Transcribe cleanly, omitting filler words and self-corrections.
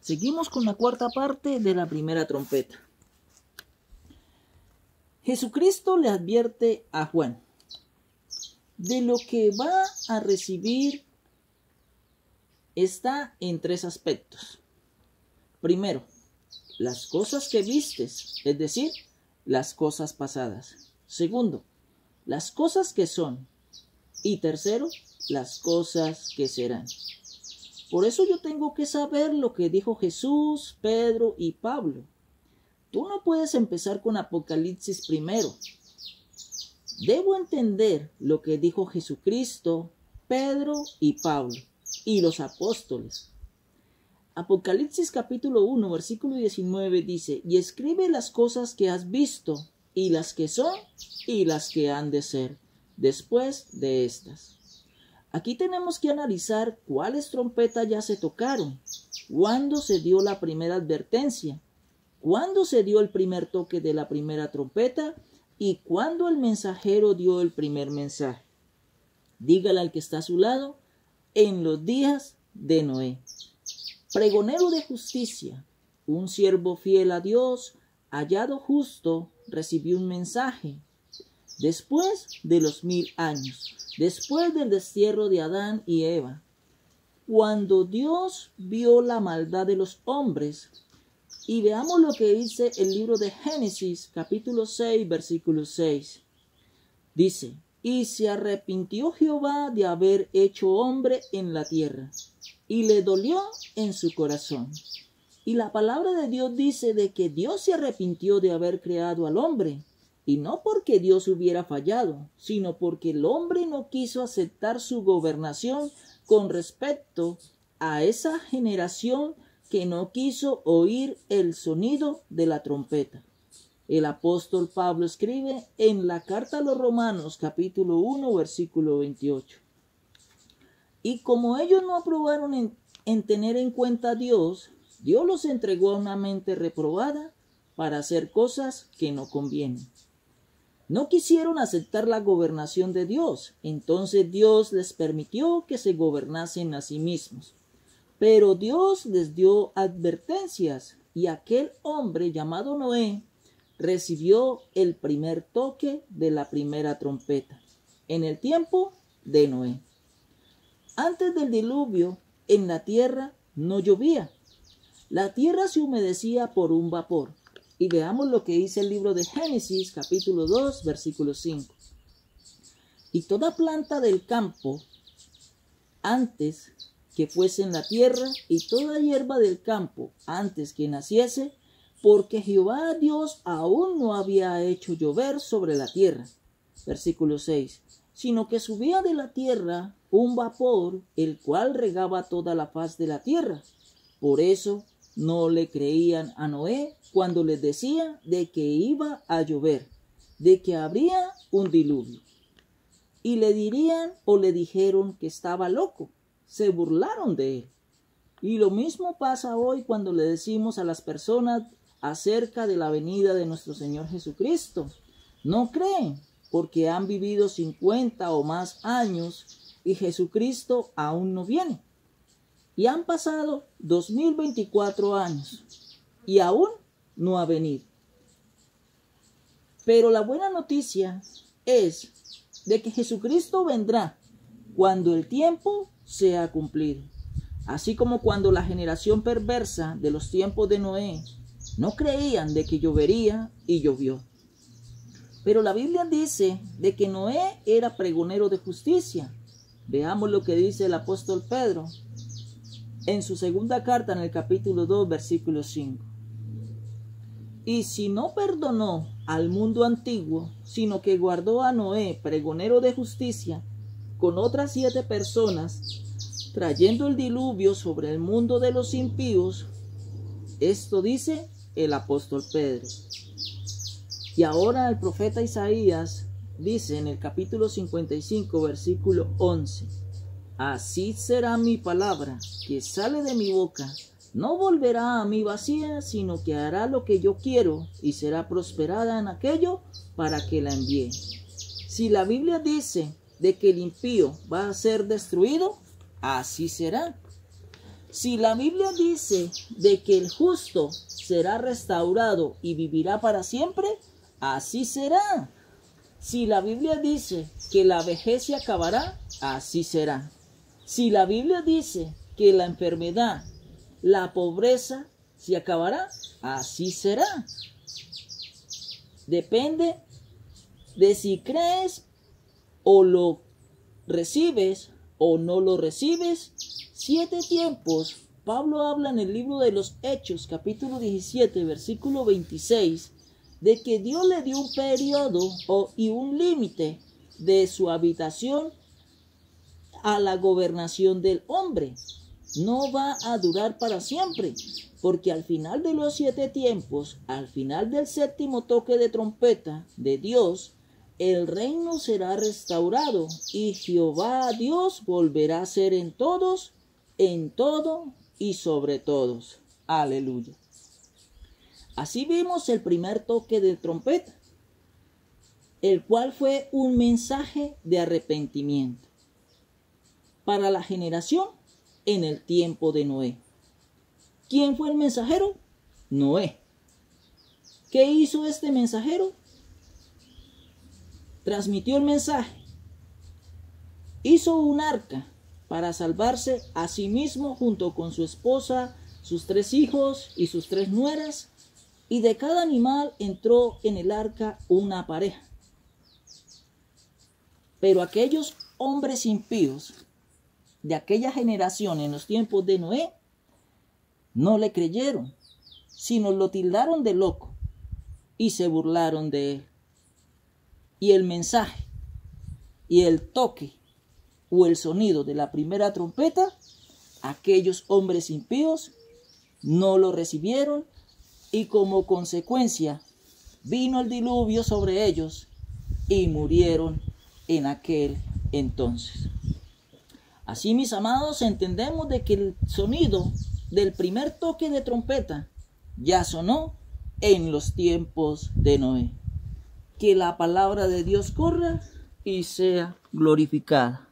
Seguimos con la cuarta parte de la primera trompeta. Jesucristo le advierte a Juan de lo que va a recibir. Está en tres aspectos. Primero, las cosas que vistes, es decir, las cosas pasadas. Segundo, las cosas que son. Y tercero, las cosas que serán. Por eso yo tengo que saber lo que dijo Jesús, Pedro y Pablo. Tú no puedes empezar con Apocalipsis primero. Debo entender lo que dijo Jesucristo, Pedro y Pablo y los apóstoles. Apocalipsis capítulo 1, versículo 19 dice: y escribe las cosas que has visto, y las que son, y las que han de ser, después de estas. Aquí tenemos que analizar cuáles trompetas ya se tocaron, cuándo se dio la primera advertencia, cuándo se dio el primer toque de la primera trompeta y cuándo el mensajero dio el primer mensaje. Dígale al que está a su lado: en los días de Noé. Pregonero de justicia, un siervo fiel a Dios, hallado justo, recibió un mensaje. Después de los 1000 años, después del destierro de Adán y Eva, cuando Dios vio la maldad de los hombres, y veamos lo que dice el libro de Génesis, capítulo 6, versículo 6. Dice: y se arrepintió Jehová de haber hecho hombre en la tierra, y le dolió en su corazón. Y la palabra de Dios dice de que Dios se arrepintió de haber creado al hombre, y no porque Dios hubiera fallado, sino porque el hombre no quiso aceptar su gobernación con respecto a esa generación que no quiso oír el sonido de la trompeta. El apóstol Pablo escribe en la carta a los Romanos, capítulo 1, versículo 28. Y como ellos no aprobaron en tener en cuenta a Dios, Dios los entregó a una mente reprobada para hacer cosas que no convienen. No quisieron aceptar la gobernación de Dios, entonces Dios les permitió que se gobernasen a sí mismos. Pero Dios les dio advertencias, y aquel hombre llamado Noé recibió el primer toque de la primera trompeta, en el tiempo de Noé. Antes del diluvio, en la tierra no llovía. La tierra se humedecía por un vapor. Y veamos lo que dice el libro de Génesis, capítulo 2, versículo 5. Y toda planta del campo, antes que fuese en la tierra, y toda hierba del campo, antes que naciese, porque Jehová Dios aún no había hecho llover sobre la tierra. Versículo 6. Sino que subía de la tierra un vapor, el cual regaba toda la faz de la tierra. Por eso no le creían a Noé cuando les decía de que iba a llover, de que habría un diluvio. Y le dirían o le dijeron que estaba loco, se burlaron de él. Y lo mismo pasa hoy cuando le decimos a las personas acerca de la venida de nuestro Señor Jesucristo. No creen, porque han vivido 50 o más años y Jesucristo aún no viene. Y han pasado 2024 años y aún no ha venido. Pero la buena noticia es de que Jesucristo vendrá cuando el tiempo sea cumplido. Así como cuando la generación perversa de los tiempos de Noé no creían de que llovería y llovió. Pero la Biblia dice de que Noé era pregonero de justicia. Veamos lo que dice el apóstol Pedro en su segunda carta, en el capítulo 2, versículo 5. Y si no perdonó al mundo antiguo, sino que guardó a Noé, pregonero de justicia, con otras 7 personas, trayendo el diluvio sobre el mundo de los impíos, esto dice el apóstol Pedro. Y ahora el profeta Isaías dice en el capítulo 55, versículo 11: así será mi palabra que sale de mi boca, no volverá a mí vacía, sino que hará lo que yo quiero y será prosperada en aquello para que la envíe. Si la Biblia dice de que el impío va a ser destruido, así será. Si la Biblia dice de que el justo será restaurado y vivirá para siempre, así será. Si la Biblia dice que la vejez se acabará, así será. Si la Biblia dice que la enfermedad, la pobreza se acabará, así será. Depende de si crees o lo recibes o no lo recibes. 7 tiempos. Pablo habla en el libro de los Hechos, capítulo 17, versículo 26, de que Dios le dio un periodo y un límite de su habitación a la gobernación del hombre. No va a durar para siempre, porque al final de los 7 tiempos, al final del 7º toque de trompeta de Dios, el reino será restaurado y Jehová Dios volverá a ser en todos, en todo y sobre todos. Aleluya. Así vimos el primer toque de trompeta, el cual fue un mensaje de arrepentimiento para la generación en el tiempo de Noé. ¿Quién fue el mensajero? Noé. ¿Qué hizo este mensajero? Transmitió el mensaje. Hizo un arca para salvarse a sí mismo junto con su esposa, sus 3 hijos y sus 3 nueras, y de cada animal entró en el arca una pareja. Pero aquellos hombres impíos de aquella generación en los tiempos de Noé no le creyeron, sino lo tildaron de loco y se burlaron de él. Y el mensaje y el toque o el sonido de la primera trompeta, aquellos hombres impíos no lo recibieron y como consecuencia vino el diluvio sobre ellos y murieron en aquel entonces. Así, mis amados, entendemos de que el sonido del primer toque de trompeta ya sonó en los tiempos de Noé. Que la palabra de Dios corra y sea glorificada.